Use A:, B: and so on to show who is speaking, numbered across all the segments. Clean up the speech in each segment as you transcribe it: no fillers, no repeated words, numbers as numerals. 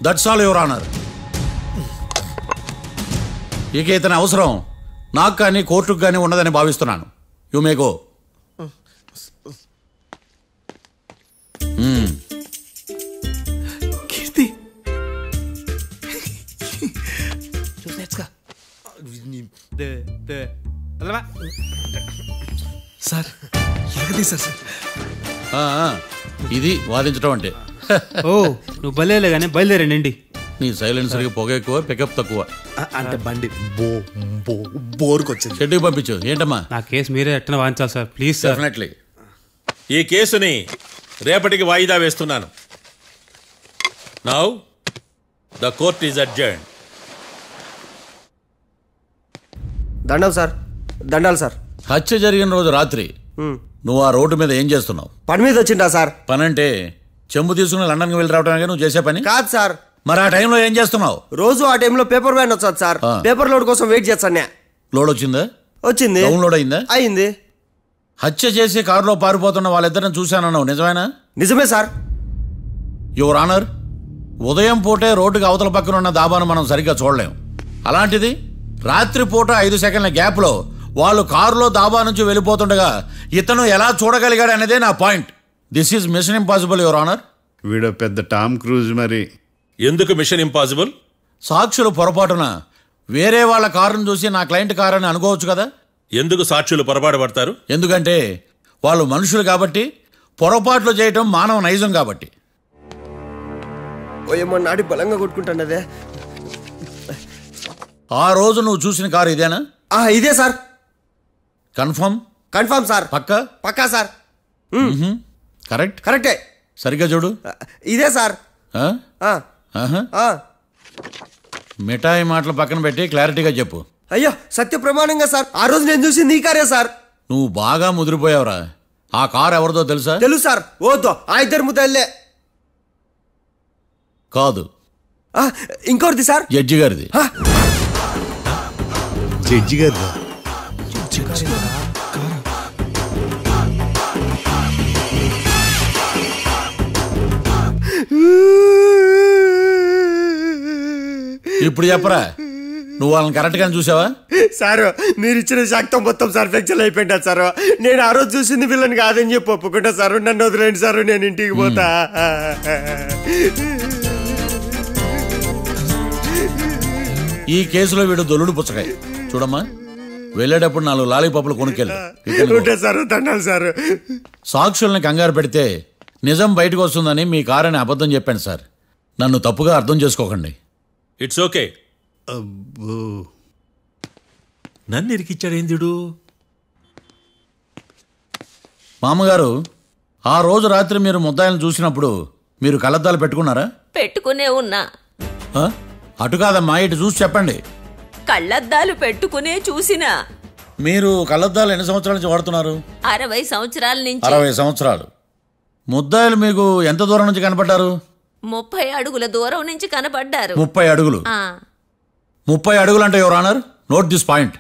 A: That's all your honour. ఇక ఇతని అవసరం నాకు కానీ కోర్టుకు కానీ ఉండదని భావిస్తున్నాను. You may go.
B: Keerthi sir ఎరగదీశారు సార్.
A: ఇది వాదించడం అంటే.
C: ఓ నువ్వు బయలుదేరలే కానీ బయలుదేరండి.
A: నీ సైలెన్సర్కి పొగ ఎక్కువ, పికప్ తక్కువ.
B: అంటే బండి బోర్కి వచ్చింది.
A: షెడ్యూల్ పంపించు. ఏంటమ్మా?
C: నా కేసు మీరే ఎట్లా వాయించాలి సార్, ప్లీజ్ సార్.
A: డెఫినెట్లీ.
D: ఈ కేసుని రేపటికి వాయిదా వేస్తున్నాను. Now the court is adjourned.
E: దండాలు సార్, దండాలు సార్.
A: హత్య జరిగిన రోజు రాత్రి నువ్వు ఆ రోడ్డు మీద ఏం చేస్తున్నావు?
E: పని మీద వచ్చిందా సార్?
A: పని అంటే చెంబు తీసుకుని లండన్కి వెళ్ళి రావడానికి నువ్వు చేసే పని
E: కాదు సార్.
A: మరి ఆ టైంలో ఏం చేస్తున్నావు?
E: రోజు ఆ టైంలో పేపర్ వ్యాన్ వచ్చాది సార్. పేపర్ లోడ్ కోసం వెయిట్ చేస్తాను.
A: లోడ్ వచ్చిందా?
E: వచ్చింది.
A: డౌన్లోడ్ అయిందా?
E: అయింది.
A: హత్య చేసి కారులో పారిపోతున్న వాళ్ళిద్దరిని చూశానన్నావు, నిజమేనా?
E: నిజమే సార్.
A: యువర్ ఆనర్, ఉదయం పూటే రోడ్డుకి అవతల పక్కన ఉన్న దాబాను మనం సరిగ్గా చూడలేం. అలాంటిది రాత్రి పూట 5 సెకండ్ల గ్యాప్లో వాళ్ళు కారులో దాబా నుంచి వెళ్ళిపోతుండగా ఇతను ఎలా చూడగలిగాడు అనేదే నా point. This is mission impossible your honour.
F: వీడో పెద్ద టామ్ క్రూజ్. మరి
D: ఎందుకు మిషన్ ఇంపాసిబుల్?
A: సాక్షులు పొరపాటున వేరే వాళ్ళ కారును చూసి నా క్లయింట్ కారు అని అనుకోవచ్చు కదా.
D: ఎందుకు సాక్షులు పొరపాటు పడతారు?
A: ఎందుకంటే వాళ్ళు మనుషులు కాబట్టి, పొరపాట్లు చేయటం మానవ నైజం కాబట్టి.
E: ఏమో నాడి బలంగా కొట్టుకుంటానదే.
A: ఆ రోజు నువ్వు చూసిన కారు ఇదేనా?
E: ఇదే సార్.
A: కన్ఫర్మ్?
E: Confirm sir.
A: పక్కా?
E: పక్కా సార్.
A: కరెక్ట్?
E: కరెక్టే.
A: సరిగ్గా చూడు.
E: ఇదే సార్.
A: మిఠాయి మాటలు పక్కన పెట్టి క్లారిటీగా చెప్పు.
E: అయ్యో సత్య ప్రమాణంగా సార్, ఆ రోజు నేను చూసింది ఈ కారే సార్.
A: నువ్వు బాగా ముదిరిపోయావురా. ఆ కారు ఎవరిదో తెలుసా?
E: తెలుసు సార్. ఓతో ఆ ఇద్దరు ముద్దల్లే.
A: కాదు,
E: ఇంకోటిది సార్.
A: జడ్జి గారిది.
F: జడ్జి గారిదా?
A: ఇప్పుడు చెప్పరా, నువ్వు వాళ్ళని కరెక్ట్ గానే చూసావా?
E: సార్ మీరు ఇచ్చిన శాక్తం మొత్తం సార్ ఫ్రాక్చర్ అయిపోయింది సార్. నేను ఆ రోజు చూసింది వీళ్ళని కాదని చెప్పి ఒప్పుకుంటా సార్. నన్ను వదిలేండి సార్, నేను ఇంటికి పోతా.
A: ఈ కేసులో వీడు దొల్లుడు పుచ్చకాయ. చూడమ్మా, వెళ్ళేటప్పుడు 4 లాలీపాపులు కొనుక్కెళ్ళు.
E: Sir దండాలి sir.
A: సాక్షుల్ని కంగారు పెడితే నిజం బయటకు వస్తుందని మీ కారని అబద్ధం చెప్పాను సార్. నన్ను తప్పుగా అర్థం చేసుకోకండి.
D: It's okay. నన్ను ఇరికిచ్చాడేందుడు?
A: మామగారు, ఆ రోజు రాత్రి మీరు ముద్దాయిలను చూసినప్పుడు మీరు కళ్ళద్దాలు పెట్టుకున్నారా?
G: పెట్టుకునే ఉన్నా.
A: అటు కాదమ్మా, ఇటు చూసి చెప్పండి.
G: కళ్ళద్దాలు పెట్టుకునే చూసినా.
A: మీరు కళ్ళద్దాలు ఎన్ని సంవత్సరాల నుంచి వాడుతున్నారు?
G: 60 సంవత్సరాల నుంచి.
A: 60 సంవత్సరాలు. ముద్దాయిలు మీకు ఎంత దూరం నుంచి కనపడ్డారు?
G: 30 అడుగుల దూరం నుంచి కనపడ్డారు.
A: 30 అడుగులు? 30 అడుగులు అంటే your honour, note this point.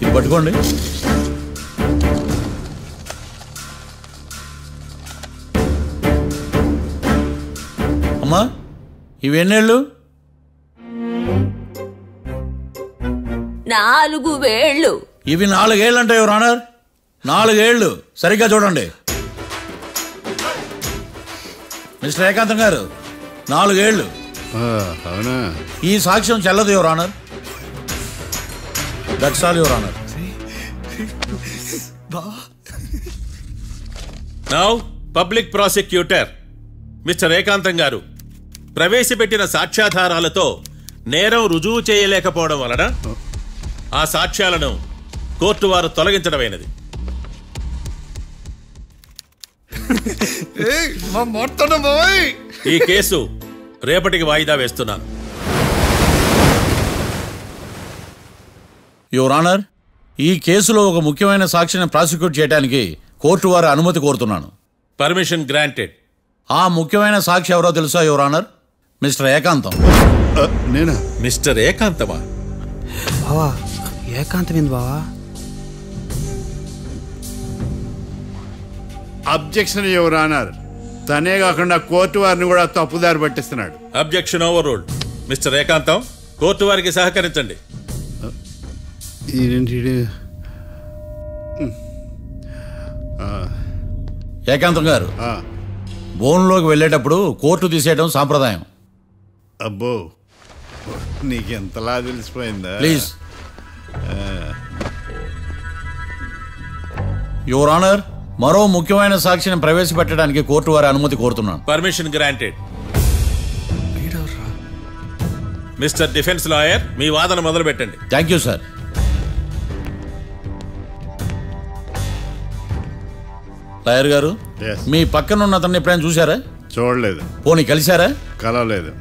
A: ఇది పట్టుకోండి. అమ్మా, ఇవి ఎన్నేళ్ళు?
G: 4 వేళ్ళు.
A: ఇవి 4 ఏళ్ళు అంటే యువర్ ఆనర్, 4 ఏళ్ళు. సరిగ్గా చూడండి మిస్టర్ ఏకాంతం గారు, 4 ఏళ్ళు.
F: అవునా?
A: ఈ సాక్ష్యం చెల్లదు your honour. That's all your honour.
D: Now public prosecutor mister ఏకాంతం గారు ప్రవేశపెట్టిన సాక్ష్యాధారాలతో నేరం రుజువు చేయలేకపోవడం వలన ఆ సాక్ష్యాలను కోర్టు వారు తొలగించడమైనది. ఈ కేసు రేపటికి వాయిదా వేస్తున్నాను.
A: యువర్ ఆనర్, ఈ కేసులో ఒక ముఖ్యమైన సాక్షిని ప్రాసిక్యూట్ చేయడానికి కోర్టు వారి అనుమతి కోరుతున్నాను.
D: Permission granted.
A: ఆ ముఖ్యమైన సాక్షి ఎవరో తెలుసా యువర్ ఆనర్? మిస్టర్ ఏకాంతం.
F: నేనా?
D: మిస్టర్ ఏకాంతమా?
C: ఏకాంతమైంది బావా.
F: Objection your honour. తనే కాకుండా కోర్టు వారిని కూడా తప్పుదారి పట్టిస్తున్నాడు.
D: Objection overruled. Mister Ekantham, court వారికి సహకరించండి.
A: ఏకాంతం గారు, బోన్లోకి వెళ్ళేటప్పుడు కోర్టు తీసేయడం సాంప్రదాయం.
F: అబ్బో, నీకెంతలా తెలిసిపోయిందా?
A: ప్లీజ్. యువర్ ఆనర్, మరో ముఖ్యమైన సాక్షిని ప్రవేశపెట్టడానికి కోర్టు వారి అనుమతి కోరుతున్నాను.
D: Permission granted. Mister defence lawyer, మీ వాదన మొదలు పెట్టండి.
A: Thank you sir. లాయర్ గారు, మీ పక్కన ఉన్న అతన్ని ఎప్పుడైనా చూసారా?
F: చూడలేదు.
A: పోనీ కలిశారా?
F: కలవలేదు.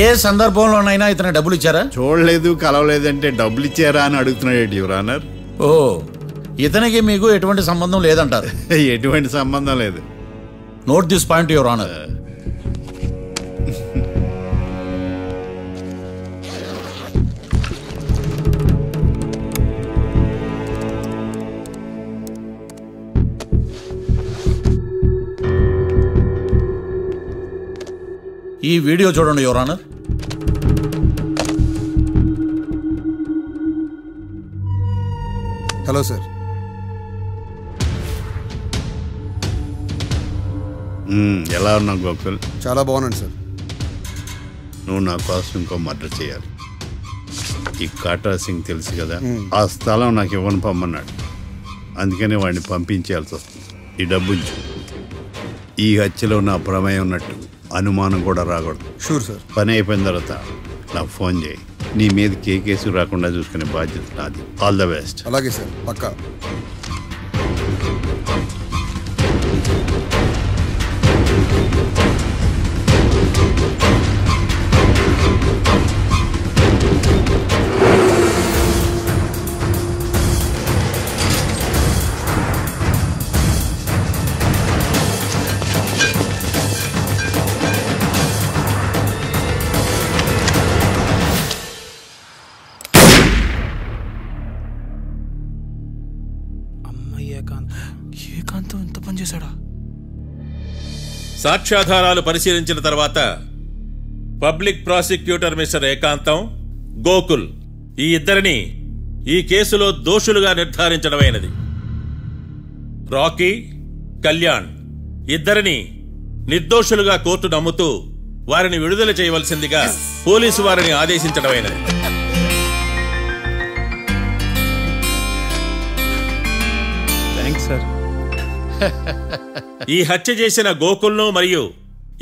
A: ఏ సందర్భంలోనైనా ఇతను డబ్బులు ఇచ్చారా?
F: చూడలేదు, కలవలేదు అంటే డబ్బులు ఇచ్చారా అని అడుగుతున్నాడు యువర్ ఆనర్.
A: ఓ, ఇతనికి మీకు ఎటువంటి సంబంధం లేదంటారు?
F: ఎటువంటి సంబంధం లేదు.
A: Note this point your honour. ఈ వీడియో చూడండి యువర్ ఆనర్.
H: Hello sir.
F: ఎలా ఉన్నావు గోకుల్?
H: చాలా బాగున్నాను సార్.
F: నువ్వు నా కోసం ఇంకో మర్డర్ చేయాలి. ఈ కాటా సింగ్ తెలుసు కదా, ఆ స్థలం నాకు ఇవ్వని పొమ్మన్నాడు. అందుకనే వాడిని పంపించాల్సి వస్తుంది. ఈ డబ్బు ఈ హత్యలో నా ప్రమేయం ఉన్నట్టు అనుమానం కూడా రాకూడదు.
H: Sure sir.
F: పని అయిపోయిన తర్వాత నాకు ఫోన్ చేయి. నీ మీద కేసు రాకుండా చూసుకునే బాధ్యత నాది. All the best.
H: అలాగే సార్, పక్కా.
B: ఏకాంతం ఎంత పని చేశాడా?
D: సాక్ష్యాధారాలు పరిశీలించిన తర్వాత పబ్లిక్ ప్రాసిక్యూటర్ మిస్టర్ ఏకాంతం, గోకుల్ ఈ ఇద్దరిని ఈ కేసులో దోషులుగా నిర్ధారించడమైనది. రాకీ, కళ్యాణ్ ఇద్దరిని నిర్దోషులుగా కోర్టు నమ్ముతూ వారిని విడుదల చేయవలసిందిగా పోలీసు వారిని ఆదేశించడమైనది.
C: Thanks sir.
D: ఈ హత్య చేసిన గోకుల్ను మరియు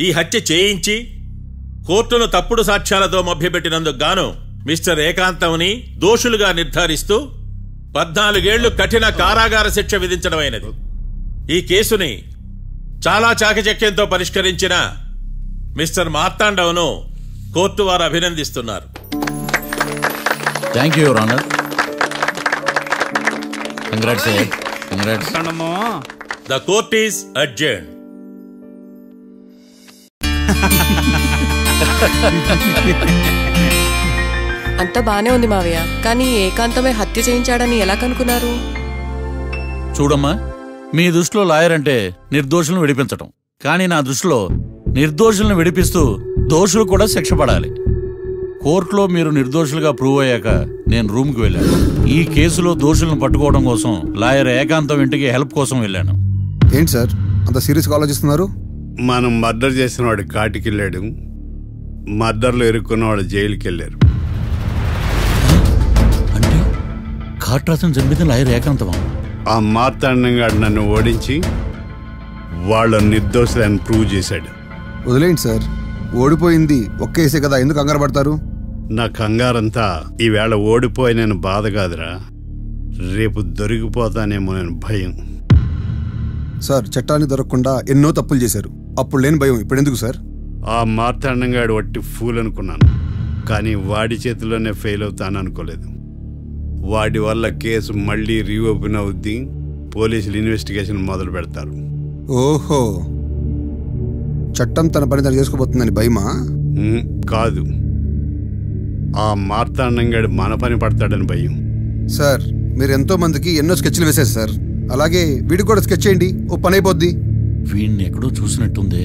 D: ఈ హత్య చేయించి కోర్టును తప్పుడు సాక్ష్యాలతో మభ్యపెట్టినందుకు గాను మిస్టర్ ఏకాంతంని దోషులుగా నిర్ధారిస్తూ 14 ఏళ్లు కఠిన కారాగార శిక్ష విధించడమైనది. ఈ కేసుని చాలా చాకచక్యంతో పరిష్కరించిన మిస్టర్ మార్తాండవ్ను కోర్టు వారు అభినందిస్తున్నారు.
A: Thank you your honour. Congrats. Congrats.
D: The court is adjourned.
I: అంతా బానే ఉంది మావయ్య, కానీ ఏకాంతమే హత్య చేయించాడని ఎలా కనుక్కున్నారు?
A: చూడమ్మా, మీ దృష్టిలో లాయర్ అంటే నిర్దోషులను విడిపించటం, కానీ నా దృష్టిలో నిర్దోషులను విడిపిస్తూ దోషులు కూడా శిక్ష పడాలి. కోర్టులో మీరు నిర్దోషులుగా ప్రూవ్ అయ్యాక నేను రూమ్కి వెళ్ళాను. ఈ కేసులో దోషులను పట్టుకోవడం కోసం లాయర్ ఏకాంతం ఇంటికి హెల్ప్ కోసం వెళ్ళాను.
H: ఏంటి సార్ అంత సీరియస్గా ఆలోచిస్తున్నారు?
F: మనం మర్డర్ చేసిన వాడు కాటికి వెళ్ళాడు, మర్డర్లో ఇరుక్కున్న వాడు జైలుకి వెళ్ళారు.
A: అంటే కాట్రాసం చంపితే లాయర్ ఏకాంతమా?
F: ఆ మార్తాండంగా నన్ను ఓడించి వాళ్ళ నిర్దోషులని ప్రూవ్ చేశాడు.
H: వదిలేండి సార్, ఓడిపోయింది ఒక్కేసే కదా, ఎందుకు కంగారు పడతారు?
F: నా కంగారంతా ఈవేళ ఓడిపోయిన బాధ కాదురా, రేపు దొరికిపోతానేమో నేను భయం.
H: సార్, చట్టాన్ని దొరకకుండా ఎన్నో తప్పులు చేశారు, అప్పుడు లేని భయం ఇప్పుడు ఎందుకు సార్?
F: ఆ మార్తాండంగాడు వట్టి ఫూల్ అనుకున్నాను, కానీ వాడి చేతిలోనే ఫెయిల్ అవుతాను అనుకోలేదు. వాడి వల్ల కేసు మళ్ళీ రీఓపెన్ అవుద్ది, పోలీసులు ఇన్వెస్టిగేషన్ మొదలు పెడతారు.
H: ఓహో, చట్టం తన పని తను చేసుకోబోతుందని భయమా?
F: కాదు, ఆ మార్తాండంగాడు మన పని పడతాడని భయం.
H: సార్ మీరు ఎంతో మందికి ఎన్నో స్కెచ్లు వేశారు సార్. అలాగే వీడికి కూడా స్కెచ్ చేయండి, ఓ పని అయిపోద్ది.
A: వీడిని ఎక్కడో చూసినట్టుంది.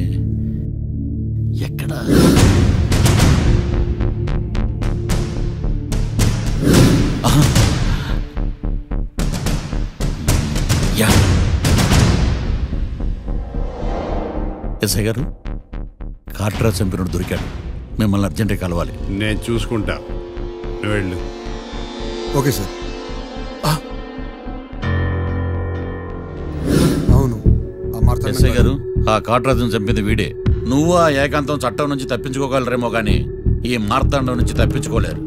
A: ఎక్కడ? యా. ఎస్ఐ గారు, కార్టరా చంపినోడు దొరికాడు. మిమ్మల్ని అర్జెంట్గా కలవాలి.
F: నేను చూసుకుంటా, నువ్వు వెళ్ళు.
H: Okay sir. అవును,
A: ఎస్ఐ గారు, ఆ కాట్రాజును చంపింది వీడే. నువ్వు ఆ ఏకాంతం చట్టం నుంచి తప్పించుకోగలరేమో కానీ ఈ మార్తాండం నుంచి తప్పించుకోలేరు.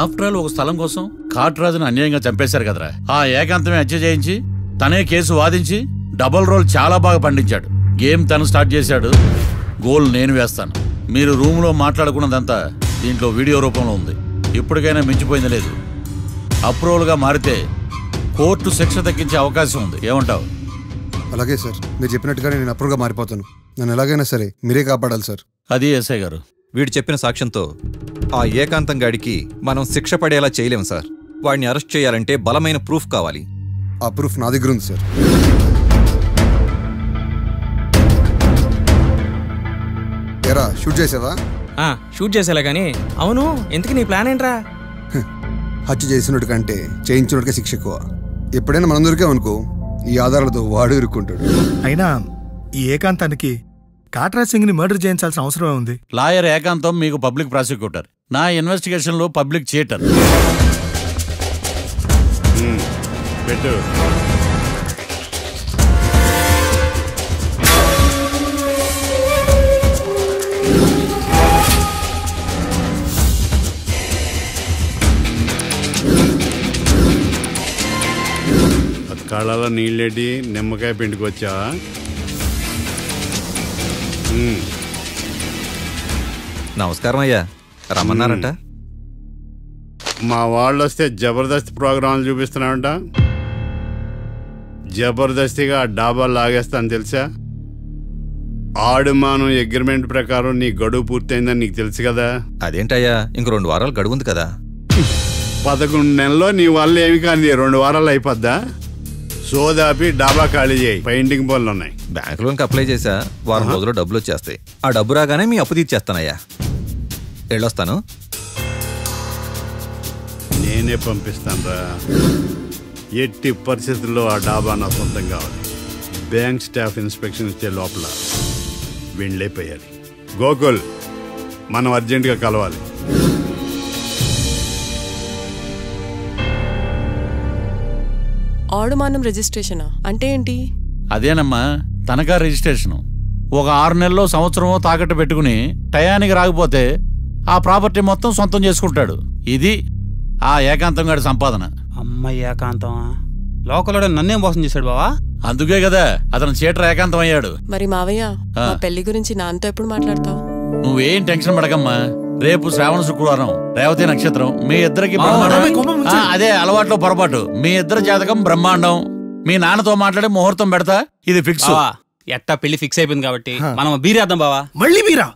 A: ఆఫ్టర్ ఆల్ ఒక స్థలం కోసం కాట్రాజును అన్యాయంగా చంపేశారు కదరా. ఆ ఏకాంతమే హత్య చేయించి తనే కేసు వాదించి డబుల్ రోల్ చాలా బాగా పండించాడు. గేమ్ తను స్టార్ట్ చేశాడు, గోల్ నేను వేస్తాను. మీరు రూమ్లో మాట్లాడుకున్నదంతా దీంట్లో వీడియో రూపంలో ఉంది. ఇప్పటికైనా మించిపోయింది లేదు. అప్రూవల్గా మారితే కోర్టు శిక్ష తగ్గించే అవకాశం ఉంది. ఏమంటావు?
H: అలాగే సార్, మీరు చెప్పినట్టుగానే నేను అప్రూవ్గా మారిపోతాను. నన్ను ఎలాగైనా సరే మీరే కాపాడాలి సార్.
A: అది ఎస్ఐ గారు.
J: వీడు చెప్పిన సాక్ష్యంతో ఆ ఏకాంతం గాడికి మనం శిక్ష పడేలా చేయలేం సార్. వాడిని అరెస్ట్ చేయాలంటే బలమైన ప్రూఫ్ కావాలి.
H: ఆ ప్రూఫ్ నా దగ్గర ఉంది సార్. ఎరా షూట్ చేసావా?
C: షూట్ చేసేలా కానీ. అవును, ఎందుకు నీ ప్లాన్ ఏంట్రా?
H: హత్య చేసినట్టు కంటే చేయించినట్టుగా శిక్ష ఎక్కువ. ఎప్పుడైనా మనం దొరికామనుకో ఈ ఆధారాలతో వాడు ఇరుక్కుంటాడు.
B: అయినా ఈ ఏకాంతానికి కాట్రా సింగ్ ని మర్డర్ చేయించాల్సిన అవసరమే ఉంది.
A: లాయర్ ఏకాంతం మీకు పబ్లిక్ ప్రాసిక్యూటర్, నా ఇన్వెస్టిగేషన్ లో పబ్లిక్ థియేటర్.
F: పెట్టు. కళ్ళలో నీళ్ళెడ్డి నిమ్మకాయ పిండుకొచ్చావా?
J: నమస్కారం అయ్యా, రమ్మన్నారంట.
F: మా వాళ్ళు వస్తే జబర్దస్త్ ప్రోగ్రాంలు చూపిస్తున్నావంట. జబర్దస్తిగా డాబా లాగేస్తాను తెలుసా? ఆడుమాను అగ్రిమెంట్ ప్రకారం నీ గడువు పూర్తయిందని నీకు తెలుసు కదా.
J: అదేంటయ్యా, ఇంక 2 వారాలు గడువు ఉంది కదా.
F: 11 నెలల్లో నీ వల్ల ఏమి కానీ 2 వారాలు అయిపోద్దా? సోదాపి డాబా ఖాళీ చేయి, పెయింటింగ్ పనులు ఉన్నాయి.
J: బ్యాంక్ లోన్కి అప్లై చేశా, వారం రోజుల్లో డబ్బులు వచ్చేస్తాయి. ఆ డబ్బు రాగానే మీ అప్పు తీర్చేస్తానయ్యా. వెళ్ళొస్తాను.
F: నేనే పంపిస్తానురా. ఎట్టి పరిస్థితుల్లో ఆ డాబా నా సొంతం కావాలి. బ్యాంక్ స్టాఫ్ ఇన్స్పెక్షన్ ఇచ్చే లోపల వెళ్ళైపోయాలి. గోకుల్, మనం అర్జెంటుగా కలవాలి.
I: ఆడుమానం రిజిస్ట్రేషనా అంటే ఏంటి?
A: అదేనమ్మా, తనఖా రిజిస్ట్రేషను. ఒక 6 నెలల్లో సంవత్సరమో తాకట్టు పెట్టుకుని టయానికి రాకపోతే ఆ ప్రాపర్టీ మొత్తం సొంతం చేసుకుంటాడు. ఇది ఆ ఏకాంతం గారి సంపాదన.
C: అమ్మ ఏకాంతం లోకల్లో నన్నేం మోసం చేశాడు బావా.
A: అందుకే కదా అతను చీటర్ ఏకాంతం అయ్యాడు.
I: మరి మావయ్య, మా పెళ్లి గురించి నాన్నతో ఎప్పుడు మాట్లాడతావు?
A: నువ్వేం టెన్షన్ పడకమ్మా. రేపు శ్రావణ శుక్రవారం, రేవతి నక్షత్రం. మీ ఇద్దరికి అదే అలవాట్లో పొరపాటు. మీ ఇద్దరు జాతకం బ్రహ్మాండం. మీ నాన్నతో మాట్లాడి ముహూర్తం పెడతా. ఇది ఫిక్స్.
C: ఎట్టా పెళ్లి ఫిక్స్ అయిపోయింది కాబట్టి మనం బీరేద్దాం బావా.
B: మళ్ళీ బీరా?